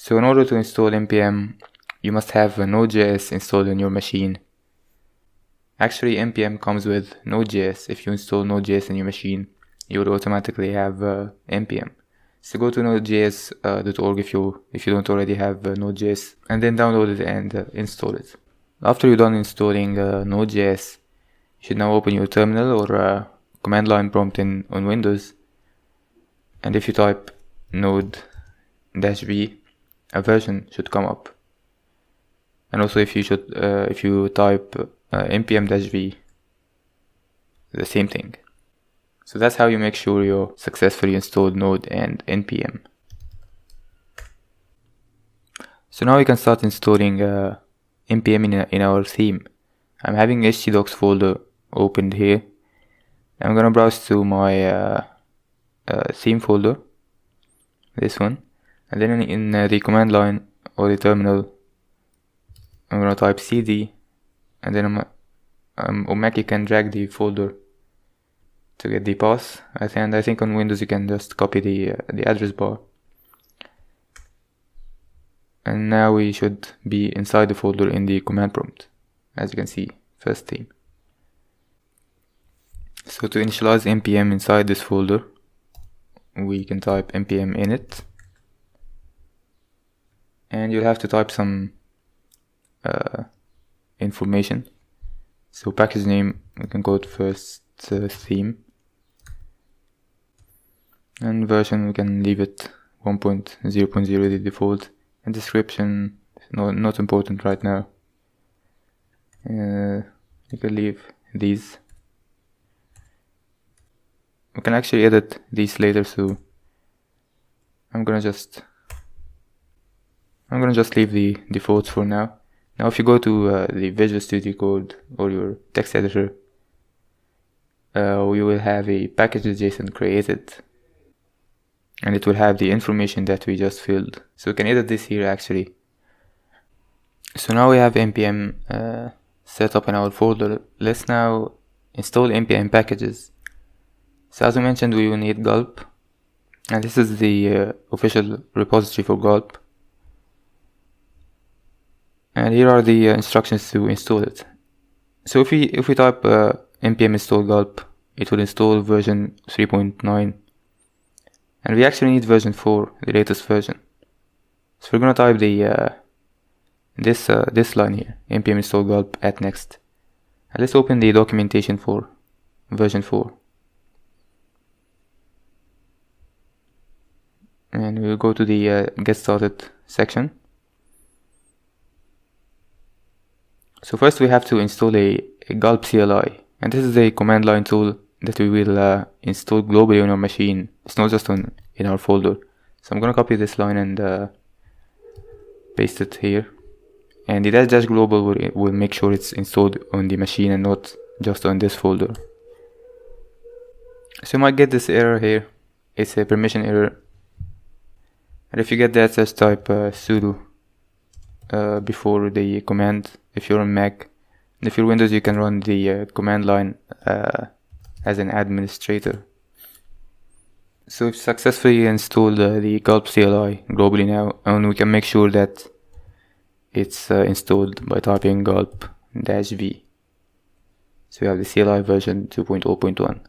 So in order to install NPM, you must have Node.js installed on your machine. Actually, NPM comes with Node.js. If you install Node.js on your machine, you would automatically have NPM. So go to nodejs.org if you don't already have Node.js, and then download it and install it. After you're done installing Node.js, you should now open your terminal or command line prompt on Windows, and if you type node-v, a version should come up. And also if you type npm-v, the same thing. So that's how you make sure you successfully installed Node and NPM. So now we can start installing NPM in our theme. I'm having htdocs folder opened here. I'm gonna browse to my theme folder, this one, and then in the command line or the terminal, I'm gonna type cd, and then on Mac you can drag the folder to get the path. And I think on Windows you can just copy the address bar. And now we should be inside the folder in the command prompt, as you can see, first theme. So to initialize npm inside this folder, we can type npm init, and you'll have to type some information. So package name, we can go to first theme, and version we can leave it 1.0.0 the default, and description not important right now. You can leave these. We can actually edit these later, so I'm gonna just leave the defaults for now. Now if you go to the Visual Studio Code or your text editor, we will have a package.json created, and it will have the information that we just filled. So we can edit this here actually. So now we have npm set up in our folder. Let's now install npm packages. So as I mentioned, we will need Gulp, and this is the official repository for Gulp. And here are the instructions to install it. So if we type npm install Gulp, it will install version 3.9, and we actually need version 4, the latest version. So we're gonna type the this line here, npm install Gulp at next, and let's open the documentation for version 4. And we'll go to the get started section. So first we have to install a Gulp CLI, and this is a command line tool that we will install globally on our machine. It's not just in our folder. So I'm gonna copy this line and paste it here, and the dash global will make sure it's installed on the machine and not just on this folder. So you might get this error here. It's a permission error. And if you get that, just type sudo before the command if you're on Mac. And if you're Windows, you can run the command line as an administrator. So we've successfully installed the Gulp CLI globally now, and we can make sure that it's installed by typing gulp-v. So we have the CLI version 2.0.1.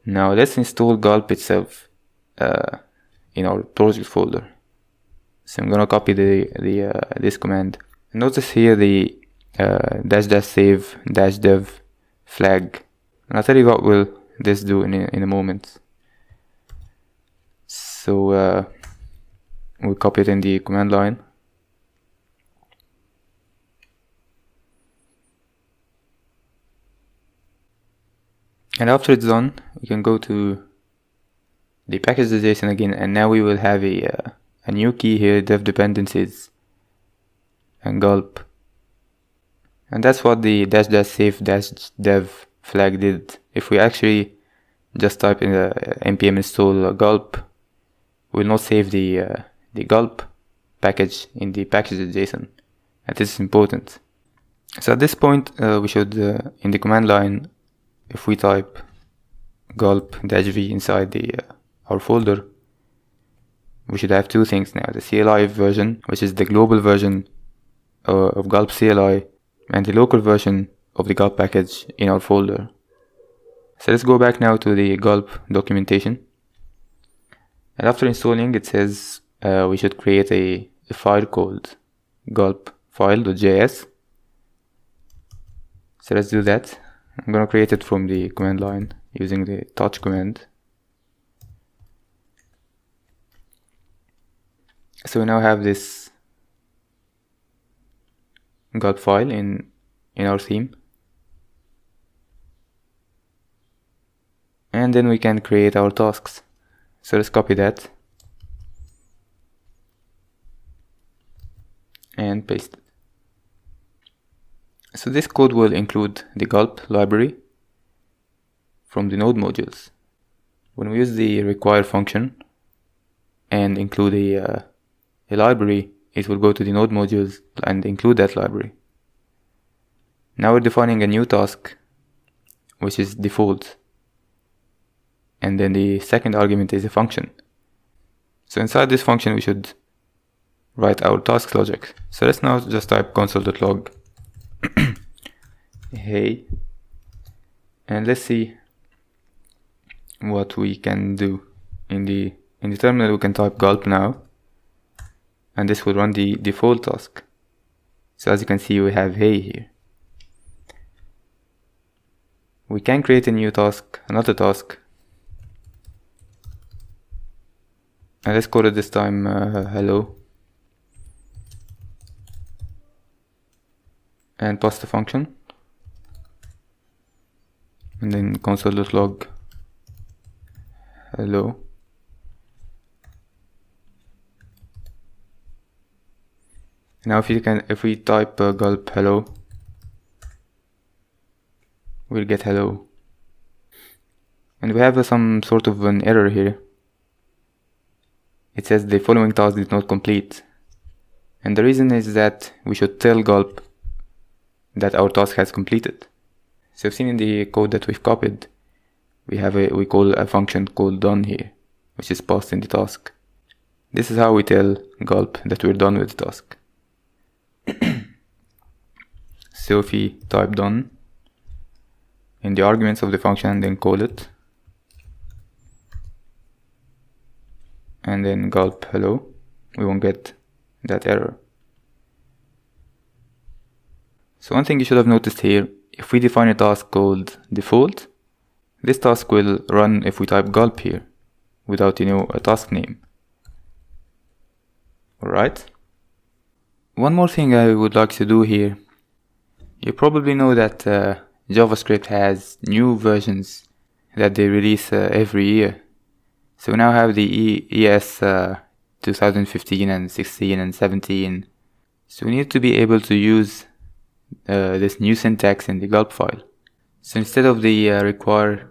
Now let's install Gulp itself in our project folder. So I'm gonna copy this command. Notice here the --save -dev flag, and I'll tell you what will this do in a moment. So we'll copy it in the command line. And after it's done, you can go to the package.json again, and now we will have a new key here, dev dependencies and Gulp. And that's what the --save -dev flag did. If we actually just type in the npm install Gulp, we'll not save the Gulp package in the package.json, and this is important. So at this point, we should in the command line, if we type gulp-v inside our folder, we should have two things now: the CLI version, which is the global version of Gulp CLI, and the local version of the Gulp package in our folder. So let's go back now to the Gulp documentation. And after installing, it says we should create a file called gulp file.js. So let's do that. I'm gonna create it from the command line using the touch command. So we now have this Gulp file in our theme. And then we can create our tasks. So let's copy that and paste it. So this code will include the Gulp library from the node modules. When we use the require function and include a library, it will go to the node modules and include that library. Now we're defining a new task, which is default. And then the second argument is a function. So inside this function, we should write our task logic. So let's now just type console.log hey, and let's see what we can do. In the terminal, we can type gulp now, and this will run the default task. So as you can see, we have hey here. We can create a new task, another task, and let's call it this time hello, and pass the function, and then console.log hello. Now if we type gulp hello, we'll get hello, and we have some sort of an error here. It says the following task did not complete, and the reason is that we should tell Gulp that our task has completed. So you've seen in the code that we've copied, we call a function called done here, which is passed in the task. This is how we tell Gulp that we're done with the task. So if we type done in the arguments of the function and then call it, and then gulp hello, we won't get that error. So one thing you should have noticed here, if we define a task called default, this task will run if we type gulp here without a task name. Alright. One more thing I would like to do here. You probably know that JavaScript has new versions that they release every year. So we now have the ES 2015 and 16 and 17. So we need to be able to use this new syntax in the gulp file. So instead of the require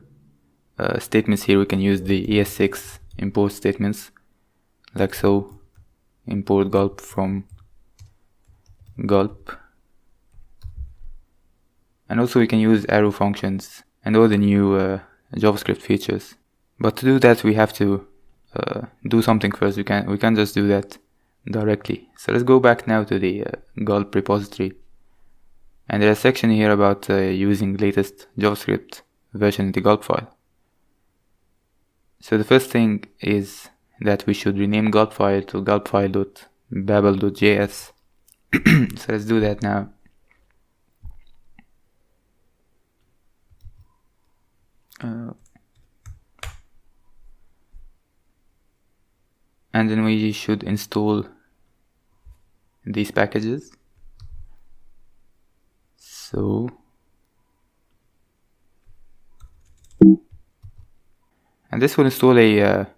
statements here, we can use the ES6 import statements, like so. Import gulp from gulp. And also we can use arrow functions and all the new JavaScript features. But to do that, we have to do something first. We can't just do that directly. So let's go back now to the Gulp repository, and there's a section here about using latest JavaScript version in the Gulp file. So the first thing is that we should rename Gulp file to gulpfile.babel.js. So let's do that now. And then we should install these packages. So and this will install a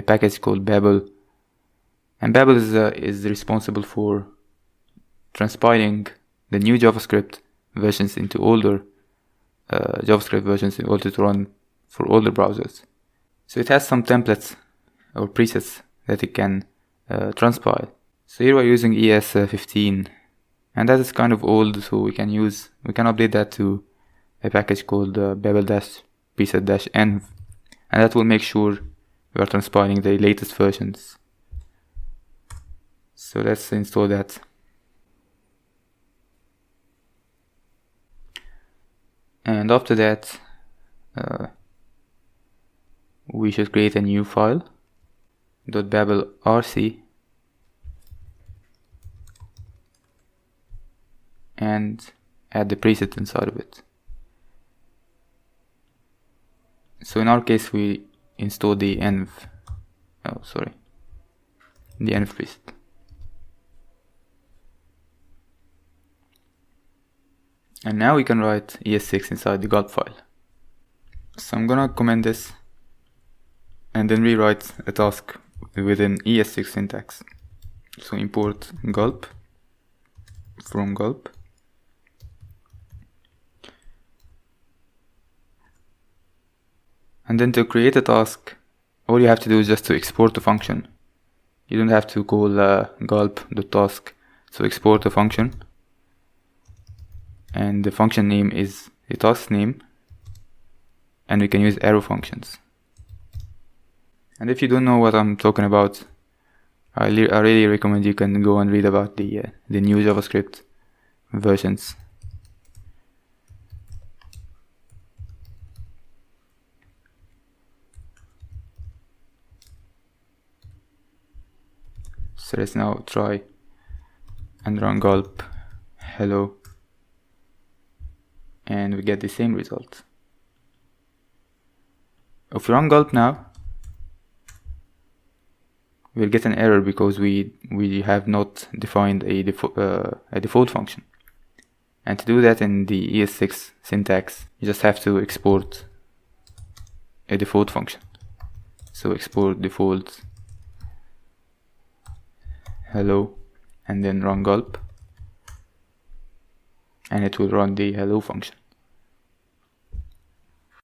package called Babel, and Babel is responsible for transpiling the new JavaScript versions into older JavaScript versions in order to run for older browsers. So it has some templates or presets that it can transpile. So here we're using ES15, and that is kind of old, so we can update that to a package called babel-preset-env, and that will make sure we are transpiling the latest versions So let's install that. And after that, we should create a new file, .babelrc, and add the preset inside of it. So in our case, we install the env preset. And now we can write ES6 inside the gulp file. So I'm gonna comment this and then rewrite a task within ES6 syntax. So import gulp from gulp. And then to create a task, all you have to do is just to export the function. You don't have to call gulp.task. So export the function. And the function name is the task name. And we can use arrow functions. And if you don't know what I'm talking about, I really recommend you can go and read about the new JavaScript versions. So let's now try and run gulp hello, and we get the same result. If we run gulp now, we'll get an error because we have not defined a default function. And to do that in the ES6 syntax, you just have to export a default function. So export default hello and then run gulp, and it will run the hello function.